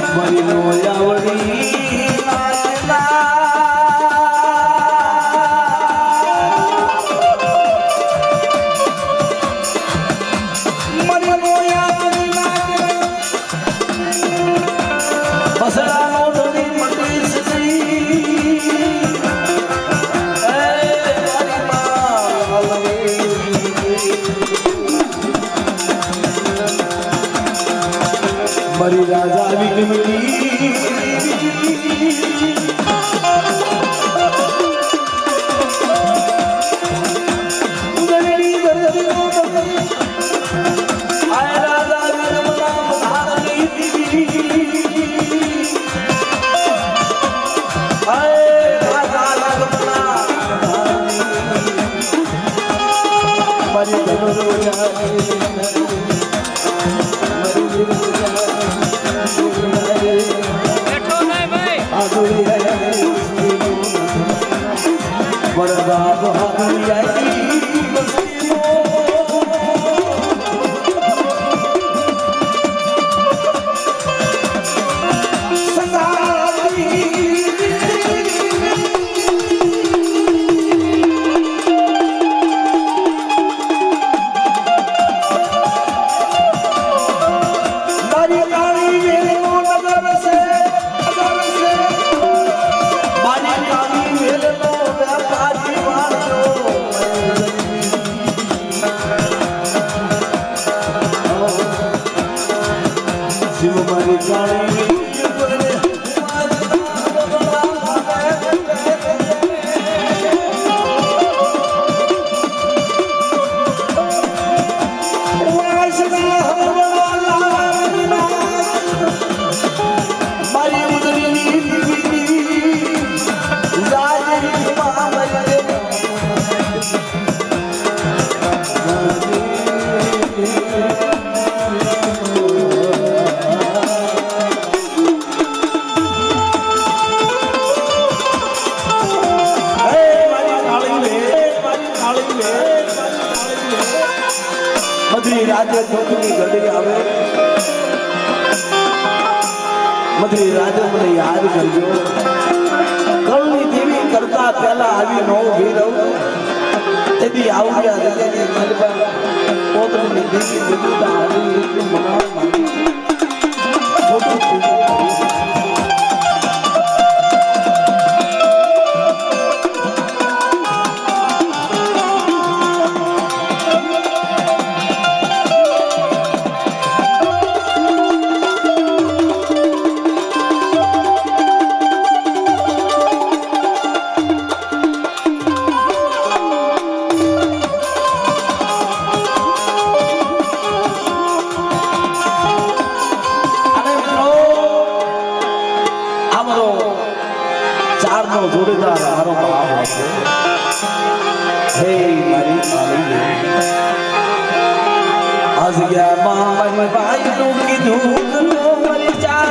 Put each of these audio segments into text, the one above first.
મારી મોયાવડી મારી રાજા આવી ગમી રાજે દુઃખની ઘડી આવે મધરી રાજે મને યાદ કરજો કરુણી દેવી કરતા પહેલા આવી નો ઉભી રહું તેથી આવ્યા હૃદયની મલબા પોતની દેવી વિરુદ્ધ આવી એટલું મનાવવા મોટું જોડીદાર મારો ભાવ હશે હે મારી મારી આજ ગયા મારી ભાઈ નું કીધું કરો મારી ચાર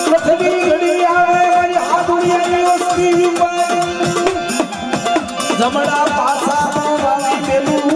પૃથ્વી ઘડી આવે મારી હાથુડિયાની વસ્તી જમણા પાસા વાળી પેલું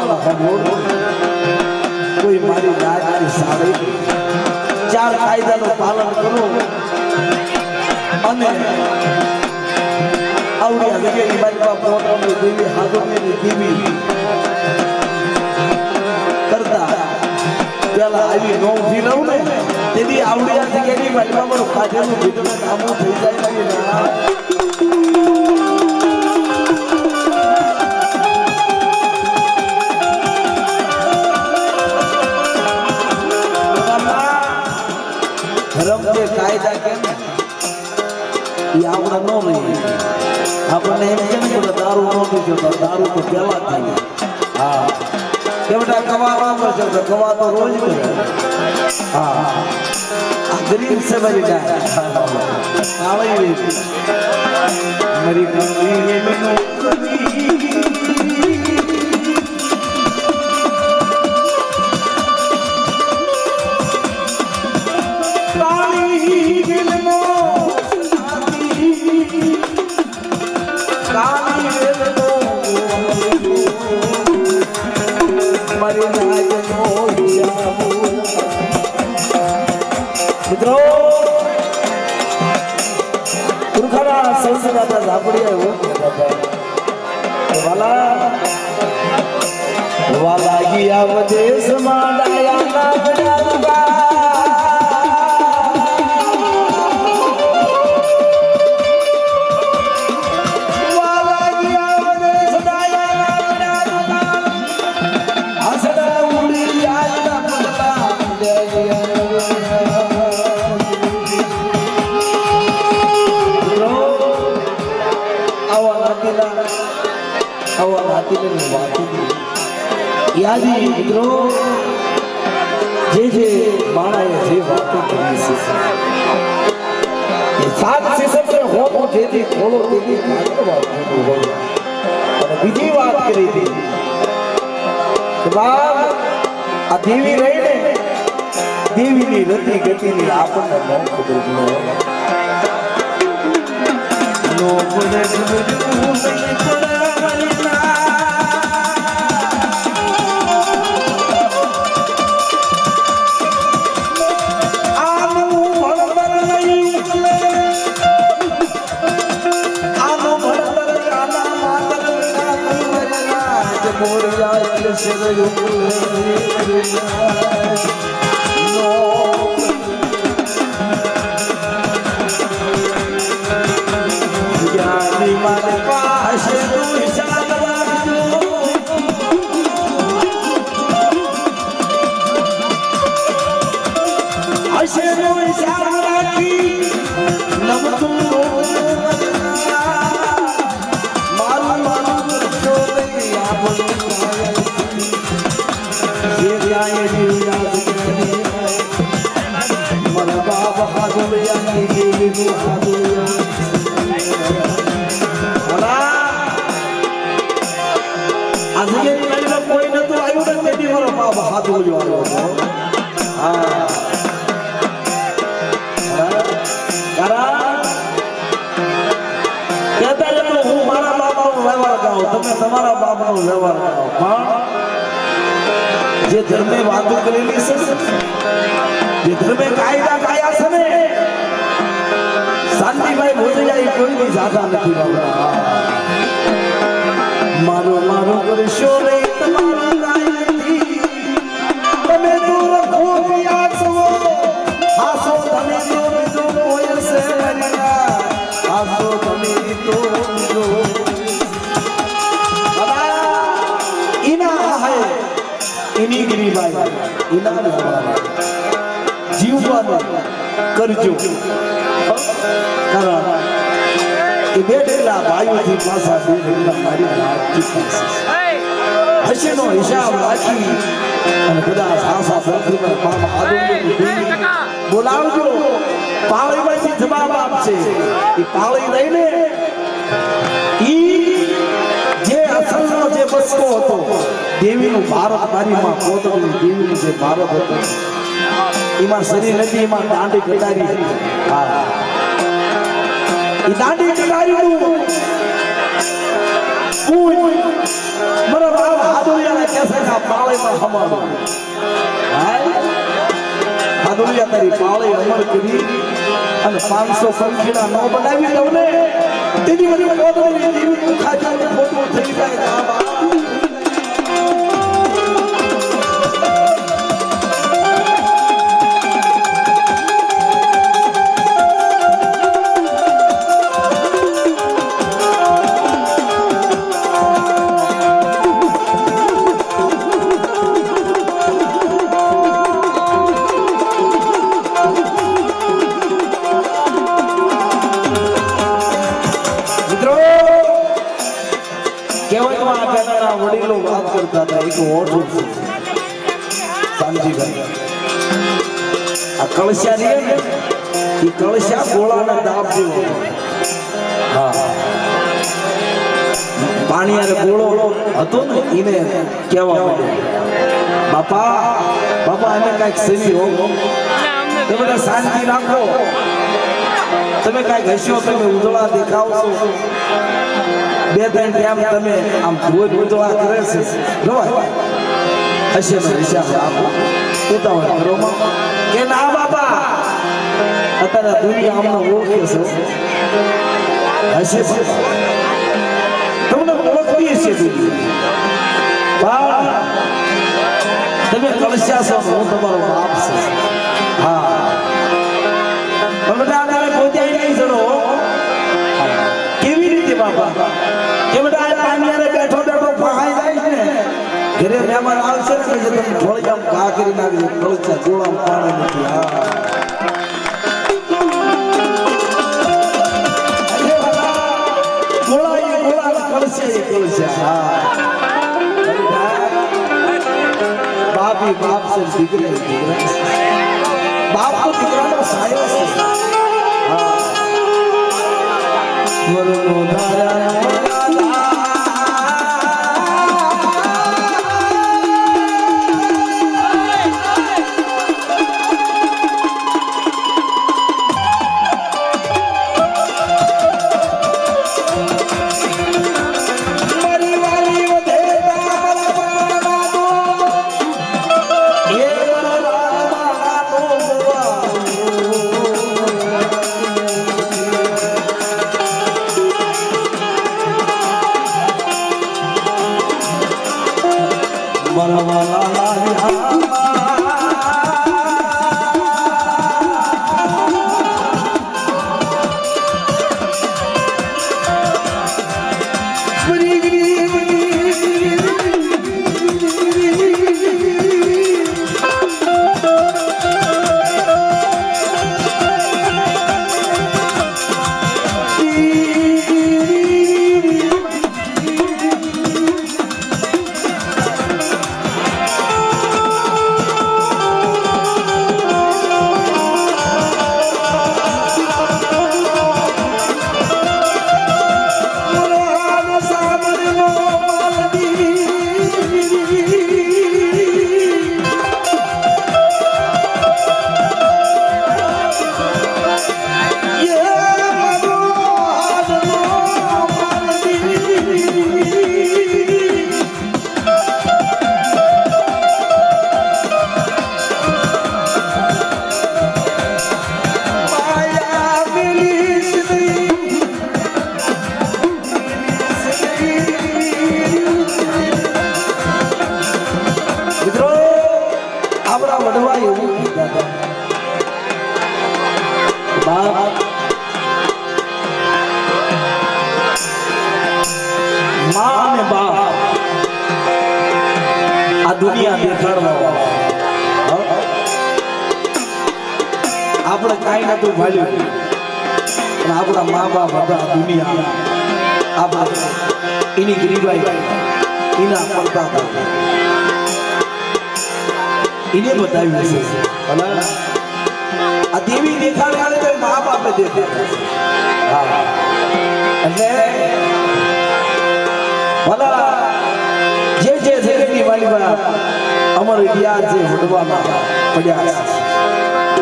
વાળા સાંભળો કોઈ મારી નાની સાડી ચાર કાયદાનું પાલન કરો અને આવડિયા જગ્યાએ મારી બાપ મોટાની દેવી હાજરની દેવી કરતા પેલા આવી નો ઉભી રહું ને તેથી આવડિયા જગ્યાની મારી બાપનું કાઢેલું ભીતને કામો થઈ જાય ને ધર્મ જે કાયદા કેમ એ આપણા ન લઈએ આપણને એમ કેમ કે દારૂ ન પીજો તો દારૂ તો પેલા થાય હા કે બેટા કવા વાપર છે તો કવા તો રોજ કરે હા આ ગરીબ છે મારી ગાય આવી મારી ગરીબ મિત્રો પુરખાના સંસ્કારના ઝાપડિયા વાલા ગયા વદેશમાં ડાયા યાદી મિત્રો જે માણાએ જે વાતો કરી છે એ સાત સિસ્ટમ હો તો જેથી થોડો તેની વાત હોય અને બીજી વાત કરી હતી કે બાપ આ દેવી રહીને દેવીની રતિ ગતિની આપણને ન ખબર નો પડે કોઈ નતું આવ્યું ને તેથી મારો બાપ હાથ આવ્યો હા હું મારા બાપનો વ્યવહાર ગાઉં તમે તમારા બાપનો વ્યવહાર ગાઓ પણ જે ધર્મે વાતો કરેલી છે જે ધર્મે કાયદા કાયા છે ને શાંતિભાઈ ભોજિયા કોઈની જાતા નથી બાબા મારો મારો કરશો રે તમારા કાયદાથી તમે દૂર ખોપિયા છો હાસો તમે જો બીજો કોઈ છે હાસો તમે તો જો ઇના હે ઇની ગરીબાઈ ઇના જીવવાનું કરજો કારણ એ બેઠેલા ભાઈઓથી પાછા બેઠેલા મારી નાખી પાસે હશેનો હિસાબ રાખી અને કદાચ આશા સંતમાં મામા આદુની બોલાવજો પાળીમાંથી જવાબ આપશે એ પાળી લઈને ઈ જે અસલનો જે બસકો હતો દેવીનું ભારત મારીમાં કોતરની દેવીનું જે ભારત હતું એમાં શરીર નથી એમાં દાંડી કટારી હા એ દાંડી કટારીનું મારા બાપ હાદુરિયાને કહેશે કે આ પાળીમાં હમાડો હાદુરિયા તારી પાળી અમર કરી અને 500 સંખીના નો બનાવી દઉં ને તેની મને પોતાની જીવિત ખાચાને ખોટું થઈ જાય વડીલો વાત કરતા હતા એક ઓછું શાંતિભાઈ આ કળશા છે ને એ કળશા ગોળાના દાબ જેવો હા પાણીયારે ગોળો હતો ને એને કહેવા માંડ્યો બાપા અમે કઈક સેવી હો તમે બધા શાંતિ રાખો તમે કઈક હસ્યો તમે ઉજળા દેખાવશો 2-3 ટાઈમ તમે આમ રોજ ઉજળા કરે છે રવાય હશે ને હશે આપો ઉતાવળ કરો કે ના બાપા અત્યારે દુનિયા અમને ઓળખે છે હશે તમને ઓળખતી હશે દુનિયા તમે કળશ્યા છો હું તમારો બાપ છે હા બધા પહોંચાઈ નહીં ચડો કેવી રીતે બાપા કે બધા પાણીયારે બેઠો ફહાઈ જાય છે ઘરે મહેમાન આવશે ને કે તમે થોડી આમ ઘા કરી નાખજો કળશા ગોળામ પાણી નથી હા बाप से दिखने बाप को दिखना साया से दुनिया देखाड़वा આપણે કાઈ નતું ભાલ્યું પણ આપણા મા બાપ હતા દુનિયા આપણે એની ગરીબાઈ એના પડતા હતા એને બતાવ્યું છે ભલા આ દેવી દેખાડે આલે તો મા બાપે દેખાડે હા એટલે ભલા જે જે જગતની વાલીબા અમર ઇતિહાસ જે વડવામાં પડ્યા છે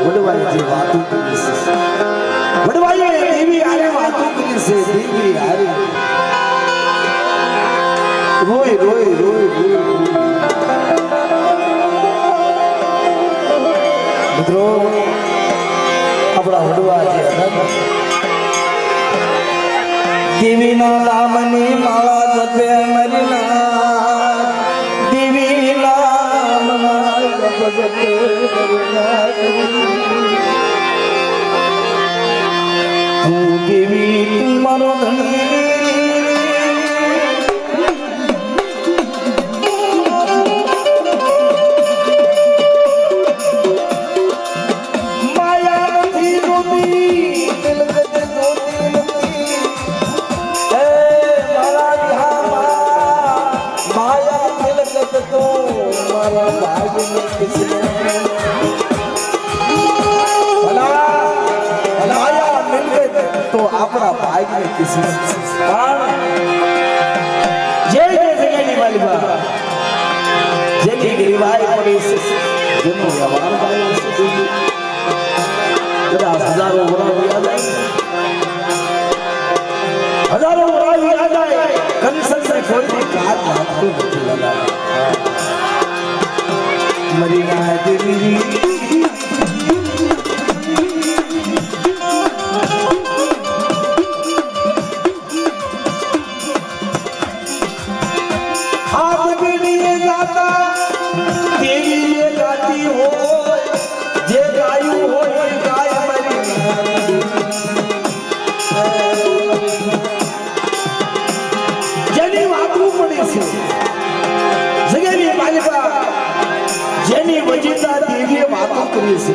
વડવાએ જે વાતો કરી છે વડવાએ દેવી આરે વાતો કરી છે દેવી આરે રોય રોય રોય રોય મિત્રો આપણા વડવા જે હતા દેવીના નામની માળા જપે મરીના દેવી નામના જપ જપે મરીના તું દેવી તું મારો ધણી तो अपना भाई ने किसी जय जय जगनी वाली बा जेनी गरीबाई पड़ी से जन्म यावार भाई से जरा हजारों बड़ा आ जाए हजारों बड़ा आ जाए कंसन से कोई भी कार हाथ को नहीं लगा मरीना है तेरी જેની વજીતા દેવીએ વાતો કરી છે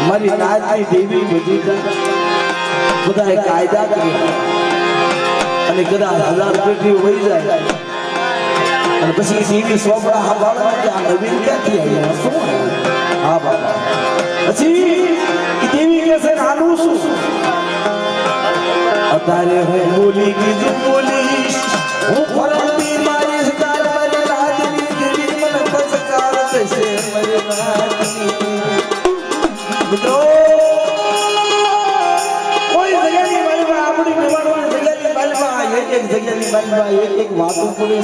મારી નાચની દેવી વજીતા બધાએ કાયદા કર્યા અને કદાચ 1000 પેટી વહી જાય અને પછી દેવી સોપડા હાંભળવા કે આ નવીન ક્યાંથી આવ્યા શું હા બાબા પછી દેવી કહે છે આનું શું અત્યારે હું બોલી કીધું બોલીશ હું ફરતી મારીશ મિત્રો કોઈ જગ્યાની બાજુમાં આપણી કહેવાની જગ્યાની બાજુમાં એક જગ્યાની બાજુમાં એક વાતો પડે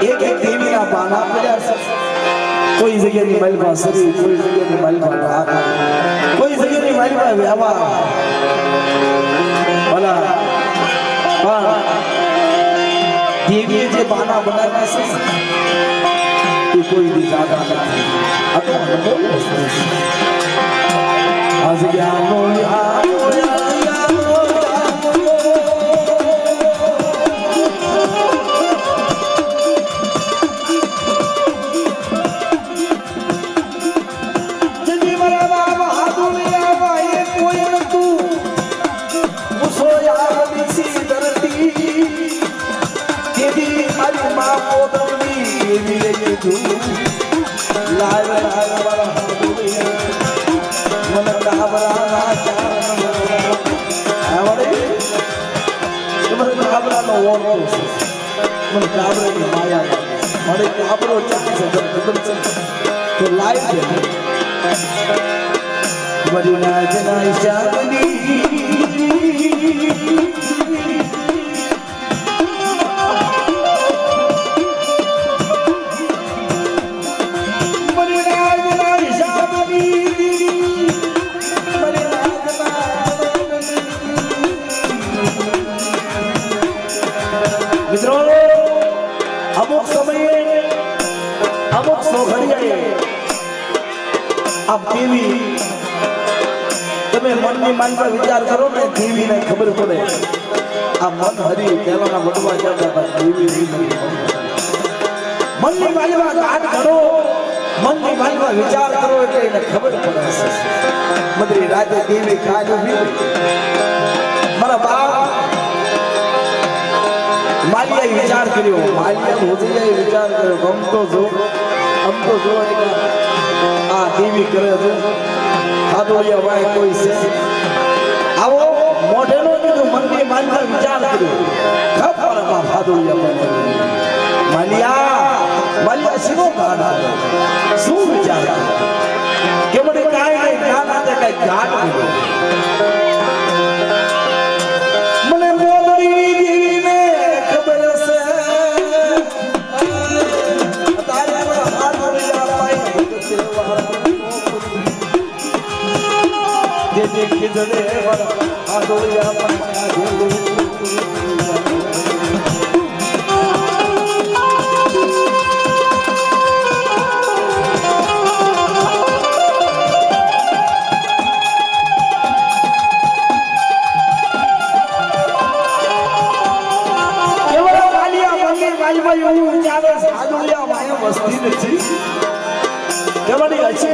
છે એક દેવીના બાના પડ્યા છે કોઈ જગ્યાની બાજુમાં શરીર કોઈ જગ્યાની બાજુમાં ઢાક કોઈ જગ્યાની બાજુમાં વ્યવહાર ભલા પણ દેવીએ જે બાના બનાવ્યા છે कोई भी ज्यादा नहीं अब आज ज्ञानो लाल लाल वाला मन काबरा आवड़े तुम्हारे काबरा नो वो मन काबरे की माया मारे काबरो चाहे से जब तो लाइव है तुम्हारी नाजना शादी अमुक समय अमुक सोघड़िया अब देवी તમે મનની માનવા વિચાર કરો ને દેવીને ખબર પડે આ મન હરી પહેલાના વડવા જતા દેવી મનની માનવા કાટ કરો મનની માનવા વિચાર કરો એટલે એને ખબર પડે છે મદરી રાતે દેવી કાજ ઉભી મારા બાપ માલિયાએ વિચાર કર્યો માલિયા હોજીયાએ વિચાર કર્યો ગમ તો જો આ દેવી કરે છે ખાદોડિયા વાય કોઈ છે આવો મોઢેનો કીધું મનની માનવા વિચાર કર્યો ખબર બા ખાદોડિયા માલિયા શીનો ગાડા શું વિચાર કે મને કાઈ નહીં જ્ઞાન આતે કઈ ગાડ કર્યો મને મોદરી દેવીને ખબર છે ખીજડે આ ડોળિયા વસ્તી નથી કેવડી હશે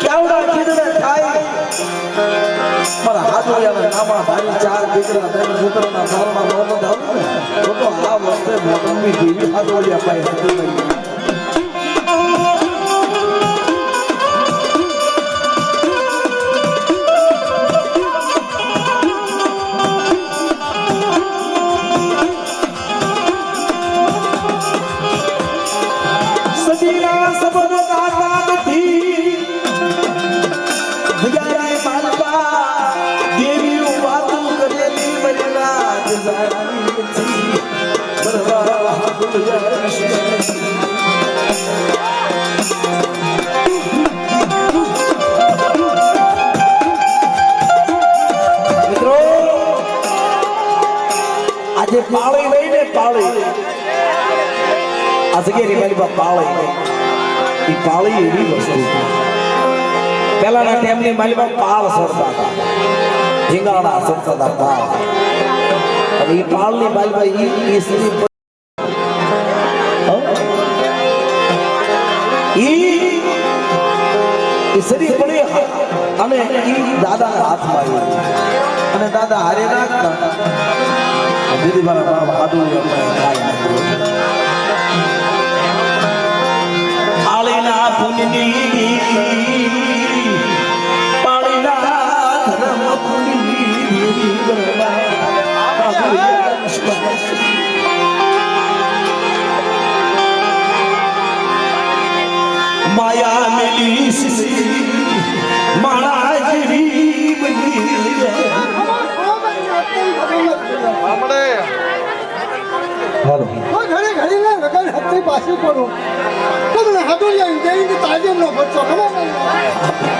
કેવડા ખીજડે થાય મારા હાથોડિયાના નામા ભારી ચાર દીકરા ત્રણ પુત્રના ભાવના મોહમ્મદ આવું ને તો આ વખતે મોટમની દેવી હાથોડિયા પાસે હતી નહીં આજે પાળી લઈને પાળી આ જગ્યાની મારી પાસે પાળી એ પાળી એવી વસ્તુ પહેલાના ટાઈમની મારી પાસે પાળ સરતા હતા ઢીંગાણા સરતા હતા પાળ અને એ પાળની મારી પાસે એ સ્ત્રી શરીર પડી અને દાદા હાથમાં આવ્યું અને દાદા હારે નાખતા દીદી મારા બાપ હાડું થાળીના પુનની પાળીના ધર્મ પુની માયા મેલી સિસી માણા જેવી બની હાલો ઘરે ઘરે ને લગન હત્તે પાછી પડું તો મને હાડોલિયા જઈને તાજે નો બચ્ચો ખબર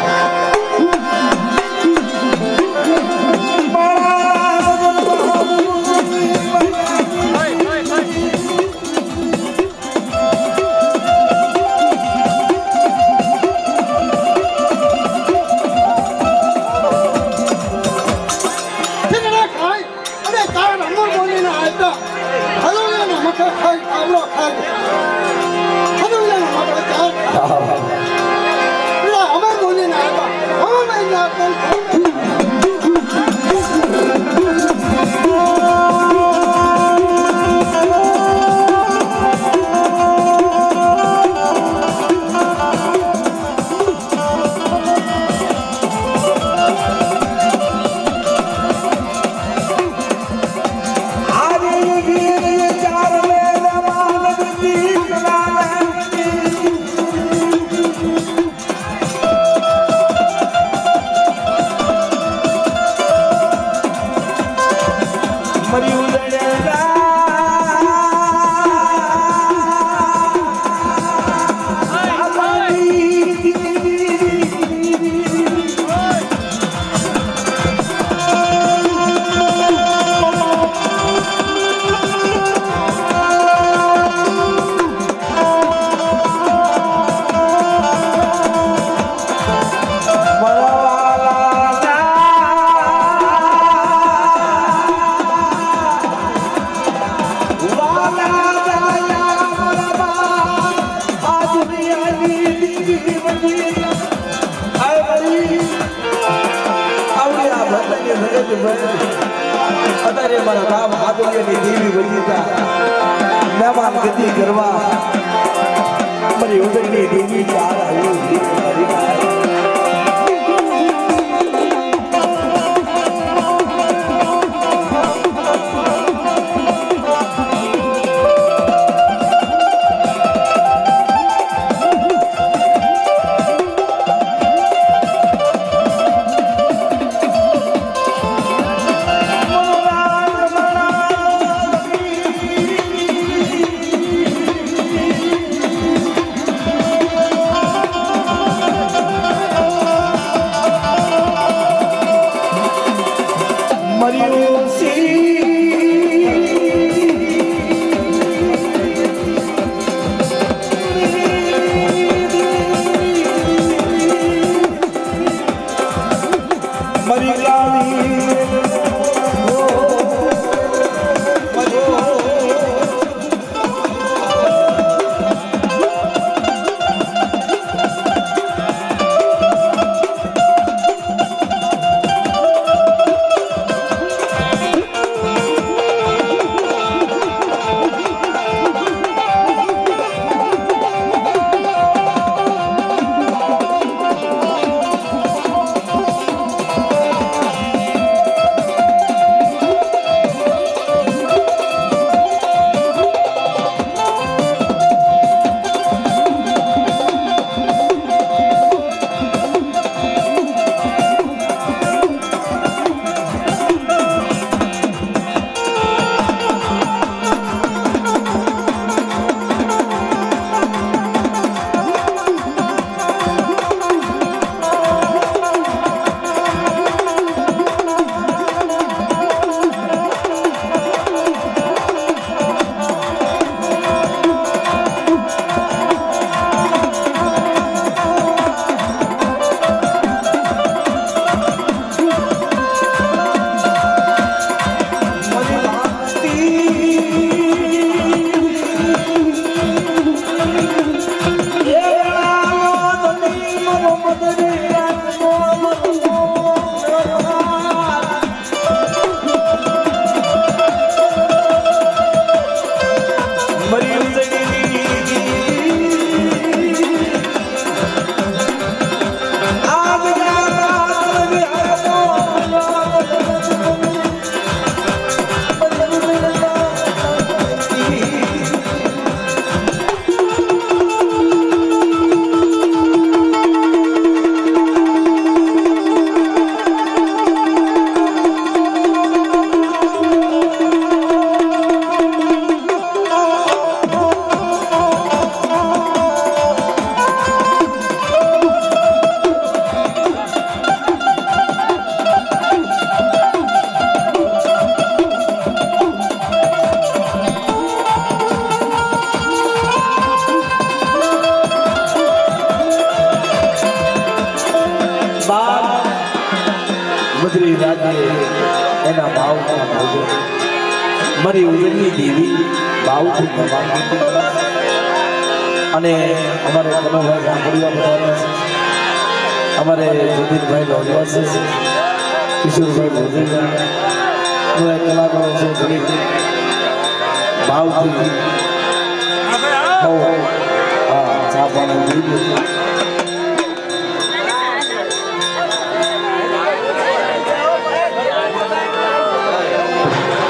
અત્યારે મારા બાપ હાથોડિયાની દેવી વજીતા મહેમાન ગતિ કરવા મારી ઉદયની દેવી ચાર આવ્યું મધરી રાતે એના ભાવના ભોગે મારી ઉજળની દેવી ભાવથી ભગવાન અને અમારે કનોભાઈ સાંભળવા બધા અમારે જતીનભાઈ લોઢવા છે કિશોરભાઈ ભોજેલા કલાકારો છે ઘણી ભાવથી હા ચા પાણી